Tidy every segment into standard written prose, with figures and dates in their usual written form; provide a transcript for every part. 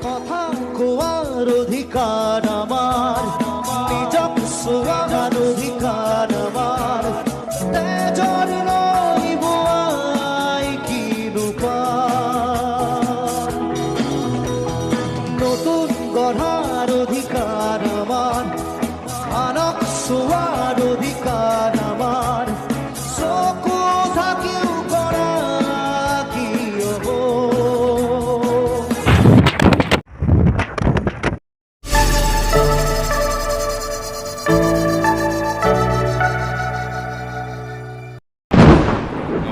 কথা কোৱাৰ অধিকাৰ আমাৰ নিজক চোৱাৰ অধিকাৰ আমাৰ তেজৰ নৈ বোৱাই কিনো পাৰ নতুন গঢ়াৰ অধিকাৰ আমাৰ আনক চোৱাৰ অধিকাৰ আমাৰ চকু থাকিও কৰা কি হ'ব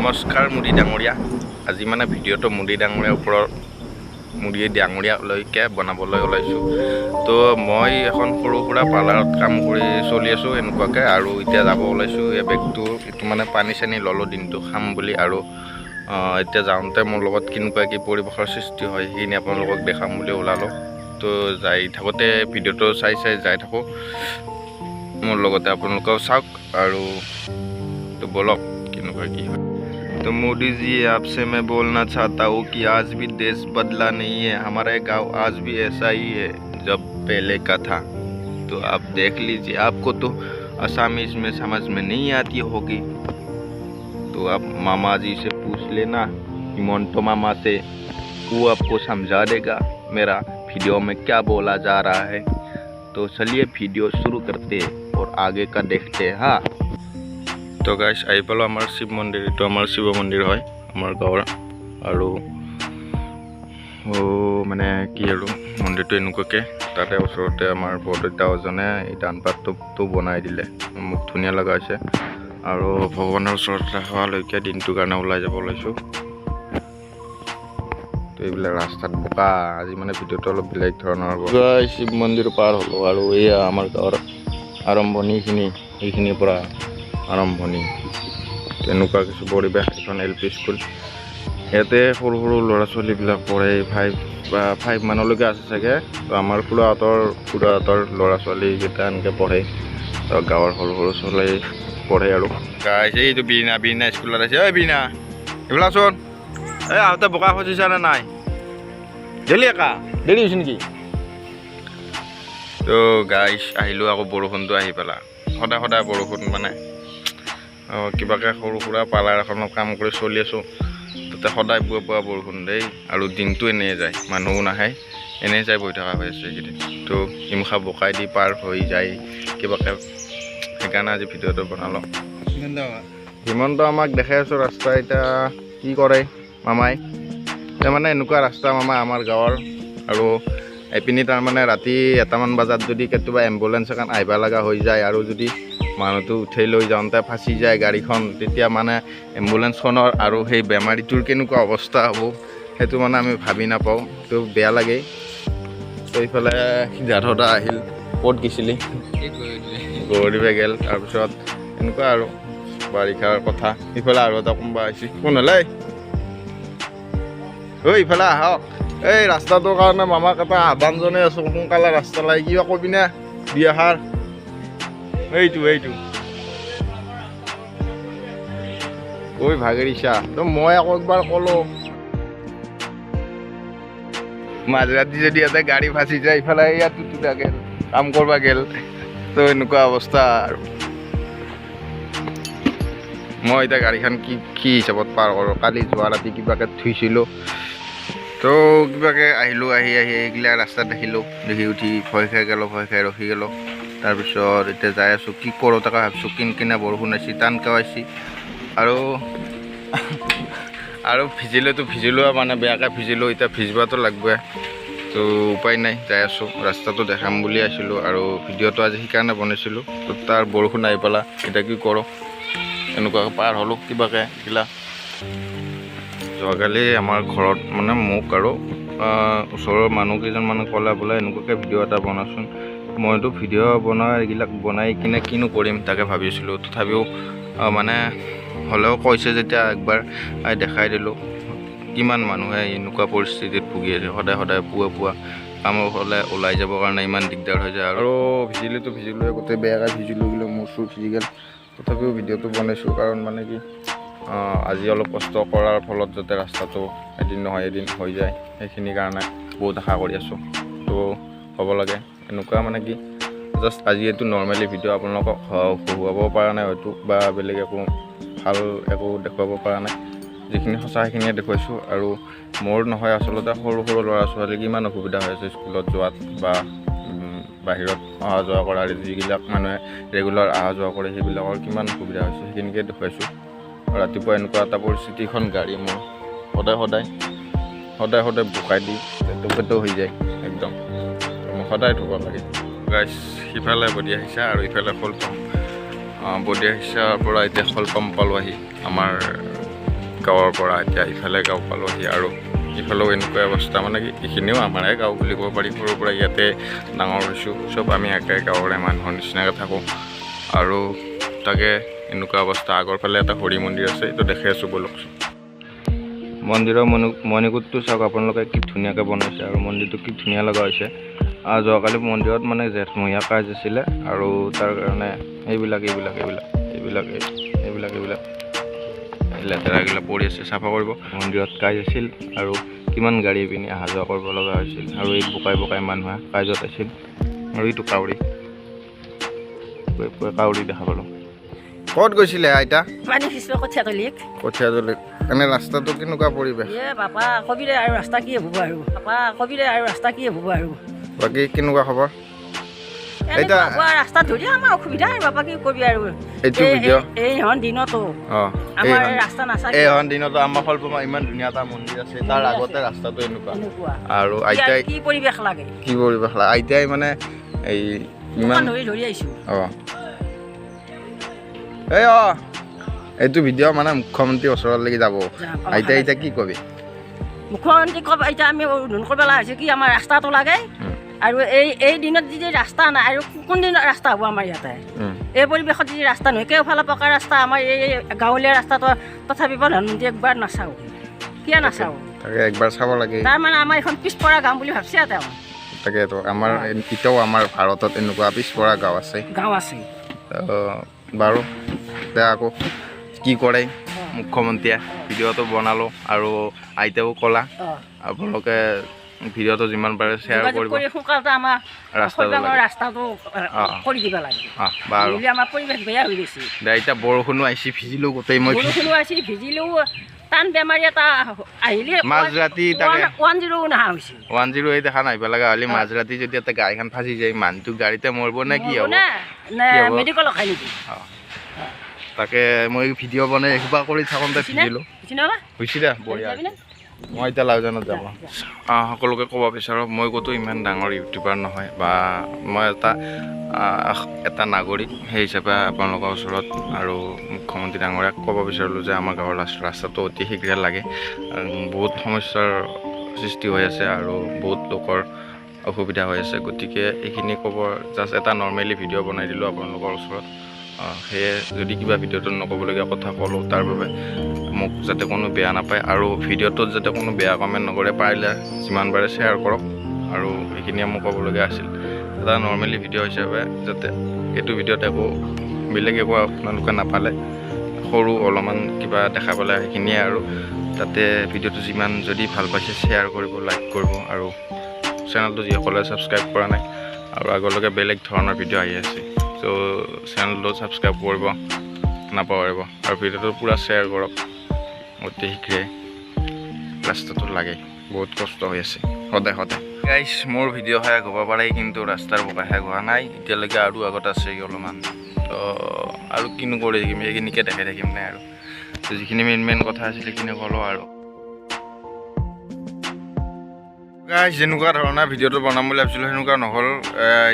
নমস্কাৰ মুদি ডাঙৰীয়া আজি মানে ভিডিঅ'টো মুদি ডাঙৰীয়াৰ ওপৰত মুদি ডাঙৰীয়ালৈকে বনাবলৈ ওলাইছোঁ তো মই এখন সৰু সুৰা পাৰ্লাৰত কাম কৰি চলি আছোঁ এনেকুৱাকৈ আৰু এতিয়া যাব ওলাইছোঁ এই বেগটো এইটো মানে পানী চানী ল'লোঁ দিনটো খাম বুলি আৰু এতিয়া যাওঁতে মোৰ লগত কেনেকুৱা কি পৰিৱেশৰ সৃষ্টি হয় সেইখিনি আপোনালোকক দেখাম বুলি ওলালোঁ তো যাই থাকোঁতে ভিডিঅ'টো চাই যাই থাকোঁ মোৰ লগতে আপোনালোকেও চাওক আৰু তো বলক কেনেকুৱা কি হয়। तो मोदी जी आपसे मैं बोलना चाहता हूँ कि आज भी देश बदला नहीं है, हमारे गांव आज भी ऐसा ही है जब पहले का था। तो आप देख लीजिए, आपको तो असामीज में समझ में नहीं आती होगी तो आप मामा जी से पूछ लेना, हिमंतो मामा से, वो आपको समझा देगा मेरा वीडियो में क्या बोला जा रहा है। तो चलिए वीडियो शुरू करते हैं और आगे का देखते हैं। हाँ তো গাইছ আহি পালোঁ আমাৰ শিৱ মন্দিৰ এইটো আমাৰ শিৱ মন্দিৰ হয় আমাৰ গাঁৱৰ আৰু মানে কি আৰু মন্দিৰটো এনেকুৱাকৈ তাতে ওচৰতে আমাৰ বৰদেউতাজনে এই দান পাতটো বনাই দিলে মোক ধুনীয়া লগা হৈছে আৰু ভগৱানৰ ওচৰত হোৱালৈকে দিনটোৰ কাৰণে ওলাই যাব ওলাইছোঁ তো এইবিলাক ৰাস্তাত বোকা আজি মানে ভিডিঅ'টো অলপ বেলেগ ধৰণৰ হ'ব। শিৱ মন্দিৰ পাৰ হ'লোঁ আৰু এয়া আমাৰ গাঁৱৰ আৰম্ভণিখিনি এইখিনিৰ পৰা আৰম্ভণি তেনেকুৱা কিছু পৰিৱেশ এখন LP স্কুল ইয়াতে সৰু সৰু ল'ৰা ছোৱালীবিলাক পঢ়ে 5 মানলৈকে আছে চাগে তো আমাৰ খুৰাহঁতৰ ল'ৰা ছোৱালীকেইটা এনেকৈ পঢ়ে তো গাঁৱৰ সৰু সৰু ছোৱালী পঢ়ে আৰু গাইছে এইটো বিনা স্কুলত আছে ঐ বিনা এইবিলাক চোন এই আহোঁতে বোকা খচিছানে নাই দেৰি হৈছে নেকি তো গাইছ আহিলোঁ আকৌ বৰষুণটো আহি পেলা সদায় বৰষুণ মানে কিবাকৈ সৰু সুৰা পাৰ্লাৰ এখনত কাম কৰি চলি আছোঁ তাতে সদায় পুৱা বৰষুণ দেই আৰু দিনটো এনেই যায় মানুহো নাহে এনেই যাই বহি থকা হৈ আছে এইকেইদিন তো ইমখা বোকাই দি পাৰ হৈ যায় কিবাকৈ সেইকাৰণে আজি ভিডিঅ'টো বনালোঁ। হিমন্ত আমাক দেখাই আছোঁ ৰাস্তা এতিয়া কি কৰে মামাই এতিয়া মানে এনেকুৱা ৰাস্তা মামা আমাৰ গাঁৱৰ আৰু এপিনি তাৰমানে ৰাতি 1টামান বজাত যদি কেতিয়াবা এম্বুলেঞ্চ এখন আহিব লগা হৈ যায় আৰু যদি মানুহটো উঠাই লৈ যাওঁতে ফাঁচি যায় গাড়ীখন তেতিয়া মানে এম্বুলেঞ্চখনৰ আৰু সেই বেমাৰীটোৰ কেনেকুৱা অৱস্থা হ'ব সেইটো মানে আমি ভাবি নাপাওঁ তো বেয়া লাগে। তো এইফালে সিদ্ধাৰ্থদা আহিল ক'ত গৈছিলি গৌৰীবে গেল তাৰপিছত এনেকুৱা আৰু বাৰিষাৰ কথা ইফালে আৰু এটা কোনোবা আহিছে কোন হ'লে ঐ ইফালে আহক এই ৰাস্তাটোৰ কাৰণে মামাক এটা আহ্বান জনাই আছোঁ সোনকালে ৰাস্তালৈ কিবা কবিনে বিয়াহাৰ এইটো ঐ ভাগেৰিছা তো মই আকৌ একবাৰ ক'লোঁ মাজৰাতি যদি ইয়াতে গাড়ী ফাঁচি যায় ইফালে ইয়াতো গেল কাম কৰিব গেল তো এনেকুৱা অৱস্থা আৰু মই এতিয়া গাড়ীখন কি হিচাপত পাৰ কৰোঁ কালি যোৱা ৰাতি কিবাকৈ থৈছিলোঁ তো কিবাকৈ আহিলোঁ আহি এইগিলা ৰাস্তাত দেখি উঠি ভয় খাই ৰখি গ'লোঁ তাৰপিছত এতিয়া যাই আছোঁ কি কৰোঁ তাকে ভাবিছোঁ কিনকিনা বৰষুণ আহিছে টানকৈ আহিছে আৰু ভিজিলোঁ মানে বেয়াকৈ ভিজিলোঁ এতিয়া ভিজিবতো লাগবই তো উপায় নাই যাই আছোঁ ৰাস্তাটো দেখাম বুলি আছিলোঁ আৰু ভিডিঅ'টো আজি সেইকাৰণে বনাইছিলোঁ তো তাৰ বৰষুণ আহি পেলা এতিয়া কি কৰোঁ এনেকুৱাকৈ পাৰ হ'লোঁ কিবাকৈ এইগিলা যোৱাকালি আমাৰ ঘৰত মানে মোক আৰু ওচৰৰ মানুহ কেইজনমানে ক'লে বোলে এনেকুৱাকৈ ভিডিঅ' এটা বনাচোন মইতো ভিডিঅ' এইবিলাক বনাই কিনে কিনো কৰিম তাকে ভাবিছিলোঁ তথাপিও মানে হ'লেও কৈছে যেতিয়া একবাৰ দেখাই দিলোঁ কিমান মানুহে এনেকুৱা পৰিস্থিতিত ভুগি আছে সদায় পুৱা কামৰ হ'লে ওলাই যাবৰ কাৰণে ইমান দিগদাৰ হৈ যায় আৰু ভিজিলোঁ গোটেই বেয়াকৈ ভিজিলোঁ মোৰ চুৰ ভিজি গ'ল তথাপিও ভিডিঅ'টো বনাইছোঁ কাৰণ মানে কি আজি অলপ কষ্ট কৰাৰ ফলত যাতে ৰাস্তাটো এদিন নহয় এদিন হৈ যায় সেইখিনিৰ কাৰণে বহুত আশা কৰি আছোঁ। তো হ'ব লাগে এনেকুৱা মানে কি জাষ্ট আজি এইটো নৰ্মেলি ভিডিঅ' আপোনালোকক হুৱাব পৰা নাই হয়তো বা বেলেগ একো ভাল একো দেখুৱাব পৰা নাই। যিখিনি সঁচা সেইখিনিয়ে দেখুৱাইছোঁ। আৰু মোৰ নহয় আচলতে সৰু সৰু ল'ৰা ছোৱালীক ইমান অসুবিধা হৈ আছে স্কুলত যোৱাত বা বাহিৰত অহা যোৱা কৰাৰ যিবিলাক মানুহে ৰেগুলাৰ অহা যোৱা কৰে সেইবিলাকৰ কিমান অসুবিধা হৈছে সেইখিনিকে দেখুৱাইছোঁ। ৰাতিপুৱা এনেকুৱা এটা পৰিস্থিতিখন গাড়ী মোৰ সদায় বোকাই দি পেটো হৈ যায় একদম। মই সদায় ধুব লাগে। গাইছ সিফালে বদিয়া সিঁচা আৰু ইফালে শলপাম। বদিয়া সিঁচাৰ পৰা এতিয়া শলপাম পালোঁ আহি আমাৰ গাঁৱৰ পৰা এতিয়া ইফালে গাঁও পালোঁ আহি। আৰু ইফালেও এনেকুৱা অৱস্থা মানে কি এইখিনিও আমাৰে গাঁও বুলি ক'ব পাৰি। সৰুৰ পৰা ইয়াতে ডাঙৰ হৈছোঁ। চব আমি একে গাঁৱৰে মানুহৰ নিচিনাকৈ থাকোঁ। আৰু তাকে এনেকুৱা অৱস্থা। আগৰ ফালে এটা হৰি মন্দিৰ আছে, এইটো দেখাই আছোঁ বলকচোন। মন্দিৰৰ মণিকূটটো চাওক আপোনালোকে কি ধুনীয়াকৈ বনাইছে আৰু মন্দিৰটো কি ধুনীয়া লগা হৈছে। যোৱাকালি মন্দিৰত মানে জেঠমহীয়া কাজ আছিলে আৰু তাৰ কাৰণে এইবিলাক লেতেৰাগিলা পৰি আছে, চাফা কৰিব। মন্দিৰত কাজ আছিল আৰু কিমান গাড়ী পিনি অহা যোৱা কৰিব লগা হৈছিল আৰু এই বোকাই মানুহে কাজত আছিল। আৰু এইটো কাউৰী দেখা পালোঁ। ক'ত গৈছিলে আইতা? পানী সিঁচিব কঠীয়াতলিত। এনে ৰাস্তাটো কেনেকুৱা পৰিৱেশ? বাপা কবিৰে আৰু ৰাস্তা কি হ'ব আৰু বাকী কেনেকুৱা খবৰ? ৰাস্তা ধৰি আমাৰ অসুবিধা বাপা কি কবি আৰু এইটো ভিডিঅ' এইখন দিনতো আমাৰ ৰাস্তা নাচাকে। এইখন দিনতো আমাৰ শলপামা ইমান ধুনীয়া এটা মন্দিৰ আছে, তাৰ আগতে ৰাস্তাটো এনেকুৱা। আৰু আইতাই কি পৰিৱেশ লাগে আইতাই মানে এই ইমান ধৰি আহিছোঁ। এইটো ভিডিঅ' মানে মুখ্যমন্ত্ৰীৰ ওচৰলৈকে যাব। আইতাই এতিয়া কি কবি? মুখ্যমন্ত্ৰী ক'ব এতিয়া আমি উদ্বোধন কৰিব লগা হৈছে কি আমাৰ ৰাস্তাটো লাগে। আৰু এই দিনত যদি ৰাস্তা নাই আৰু কোন দিনত ৰাস্তা হ'ব আমাৰ ইয়াতে? এই পৰিৱেশত যদি ৰাস্তা নহয় কেওফালে পকা ৰাস্তা আমাৰ এই গাঁৱলীয়া ৰাস্তাটো তথাপি প্ৰধানমন্ত্ৰী একবাৰ নাচাওঁ কিয় নাচাওঁ? তাকে একবাৰ চাব লাগে। তাৰমানে আমাৰ এখন পিছপৰা গাঁও বুলি ভাবছে তেওঁ। তাকেতো আমাৰ এতিয়াও আমাৰ ভাৰতত এনেকুৱা পিছপৰা গাঁও আছে। বাৰু এতিয়া আকৌ কি কৰে মুখ্যমন্ত্ৰীয়ে? ভিডিঅ'টো বনালোঁ আৰু আইতাও ক'লা আপোনালোকে ভিডিঅ'টো যিমান পাৰে শ্বেয়াৰ কৰিব। ৰাস্তাটো কৰি দিব লাগে। আমাৰ পৰিৱেশ বেয়া হৈ গৈছে। এতিয়া বৰষুণো আহিছে, ভিজিলোঁ গোটেই। ভিজিলেও টান বেমাৰী এটা আহিলে মাজৰাতি 1-0 নহা হৈছে। 1-0 দেখা নাহিব লগা হ'লে মাজৰাতি যদি এটা গাড়ীখন ফাঁচি যায় মানুহটো গাড়ীতে মৰিব নে কি হ'ব? মেডিকেল খাই নেকি? তাকে মই ভিডিঅ' বনাই এসোপা কৰি থাকোঁতে ভিজিলোঁ। হৈছে দে বঢ়িয়া। মই এতিয়া লাউজানত যাব। সকলোকে ক'ব বিচাৰোঁ মই ক'তো ইমান ডাঙৰ ইউটিউবাৰ নহয় বা মই এটা নাগৰিক সেই হিচাপে আপোনালোকৰ ওচৰত আৰু মুখ্যমন্ত্ৰী ডাঙৰীয়াক ক'ব বিচাৰিলোঁ যে আমাৰ গাঁৱৰ ৰাস্তাটো অতি শীঘ্ৰে লাগে। বহুত সমস্যাৰ সৃষ্টি হৈ আছে আৰু বহুত লোকৰ অসুবিধা হৈ আছে। গতিকে এইখিনি ক'ব জাষ্ট এটা নৰ্মেলি ভিডিঅ' বনাই দিলোঁ আপোনালোকৰ ওচৰত। সেয়ে যদি কিবা ভিডিঅ'টোত নক'বলগীয়া কথা ক'লোঁ তাৰ বাবে মোক যাতে কোনো বেয়া নাপায় আৰু ভিডিঅ'টোত যাতে কোনো বেয়া কমেণ্ট নকৰে। পাৰিলে যিমান পাৰে শ্বেয়াৰ কৰক। আৰু এইখিনিয়ে মোক ক'বলগীয়া আছিল। এটা নৰ্মেলি ভিডিঅ' হিচাপে যাতে এইটো ভিডিঅ'ত একো বেলেগ একো আপোনালোকে নাপালে, সৰু অলপমান কিবা দেখা পালে সেইখিনিয়ে। আৰু তাতে ভিডিঅ'টো যিমান যদি ভাল পাইছে শ্বেয়াৰ কৰিব, লাইক কৰিব। আৰু চেনেলটো যিসকলে ছাবস্ক্ৰাইব কৰা নাই আৰু আগলৈকে বেলেগ ধৰণৰ ভিডিঅ' আহি আছে তো চেনেলটো ছাবস্ক্ৰাইব কৰিব নাপাহৰিব। আৰু ভিডিঅ'টো পূৰা শ্বেয়াৰ কৰক। অতি শীঘ্ৰে ৰাস্তাটো লাগে, বহুত কষ্ট হৈ আছে সদায়। গাইছ মোৰ ভিডিঅ' শেষ হ'ব পাৰে কিন্তু ৰাস্তাৰ বোকা শেষ হোৱা নাই এতিয়ালৈকে। আৰু আগত আছে অলপমান। তো আৰু কিনো কৰি থাকিম, সেইখিনিকে দেখাই থাকিম নাই আৰু। তো যিখিনি মেইন কথা আছিল সেইখিনি ক'লোঁ আৰু। গাইছ যেনেকুৱা ধৰণৰ ভিডিঅ'টো বনাম বুলি ভাবিছিলোঁ সেনেকুৱা নহ'ল।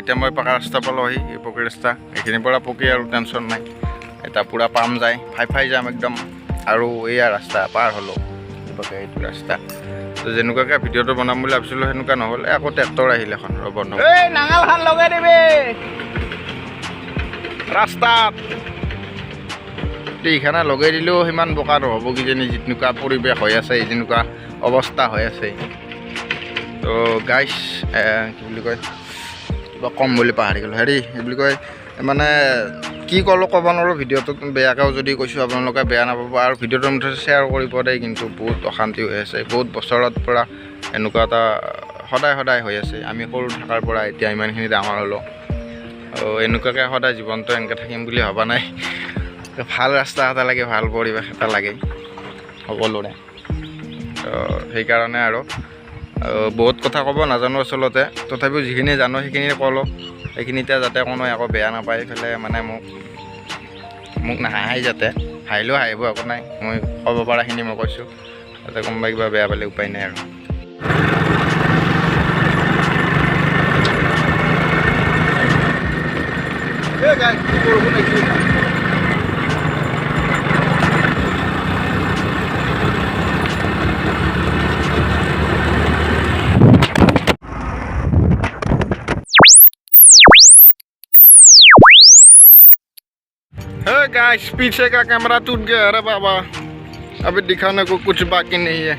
এতিয়া মই পকা ৰাস্তা পালোঁ আহি, এই পকী ৰাস্তা এইখিনিৰ পৰা পকী আৰু টেনশ্যন নাই। এতিয়া পূৰা পাম যায়, ফাই যাম একদম। আৰু এয়া ৰাস্তা পাৰ হ'লোঁ এইপাকে এইটো ৰাস্তা। তো যেনেকুৱাকৈ ভিডিঅ'টো বনাম বুলি ভাবিছিলোঁ সেনেকুৱা নহ'ল। আকৌ ট্ৰেক্টৰ আহিল এখন বন্ধ। এই নাঙলখন লগাই দিবি ৰাস্তাত। এইখানা লগাই দিলেও সিমান বোকা নহ'ব কিজানি, যেনেকুৱা পৰিৱেশ হৈ আছে, যেনেকুৱা অৱস্থা হৈ আছে। তো গাইছ কি বুলি কয়, কিবা কম বুলি পাহৰি গ'লোঁ। হেৰি কি বুলি কয় মানে কি ক'লোঁ ক'ব নোৱাৰোঁ ভিডিঅ'টোত বেয়াকৈও যদি কৈছোঁ আপোনালোকে বেয়া নাপাব আৰু ভিডিঅ'টো মুঠতে শ্বেয়াৰ কৰিব দেই কিন্তু বহুত অশান্তি হৈ আছে বহুত বছৰত পৰা এনেকুৱা এটা সদায় হৈ আছে আমি সৰু থকাৰ পৰা এতিয়া ইমানখিনি ডাঙৰ হ'লোঁ এনেকুৱাকৈ সদায় জীৱনটো এনেকৈ থাকিম বুলি ভবা নাই ভাল ৰাস্তা এটা লাগে ভাল পৰিৱেশ এটা লাগে সকলোৰে সেইকাৰণে আৰু বহুত কথা ক'ব নাজানো আচলতে তথাপিও যিখিনি জানো সেইখিনি ক'লোঁ সেইখিনিতে যাতে কোনো একো বেয়া নাপায় এইফালে মানে মোক নাহাঁহাই যাতে হাঁহিলেও হাঁহিব একো নাই মই ক'ব পৰাখিনি মই কৈছোঁ যাতে কোনোবা কিবা বেয়া পালে উপায় নাই আৰু गाइस पीछे का कैमरा टूट गया अरे बाबा अभी दिखाने को कुछ बाकी नहीं है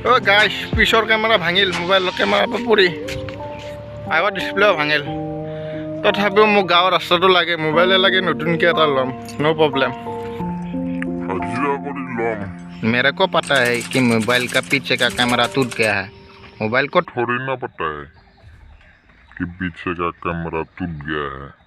ओ गाइस पिछर कैमरा भांगिल मोबाइल कैमरा पर पूरी आगे डिस्प्ले भांगिल तथापि मोक गाँव रास्ता तो लगे मोबाइले लगे नतुन के लम नो प्रॉब्लम मेरे को पता है कि मोबाइल का पीछे का कैमरा टूट गया है मोबाइल को थोड़ी ना पता है कि पीछे का कैमरा टूट गया है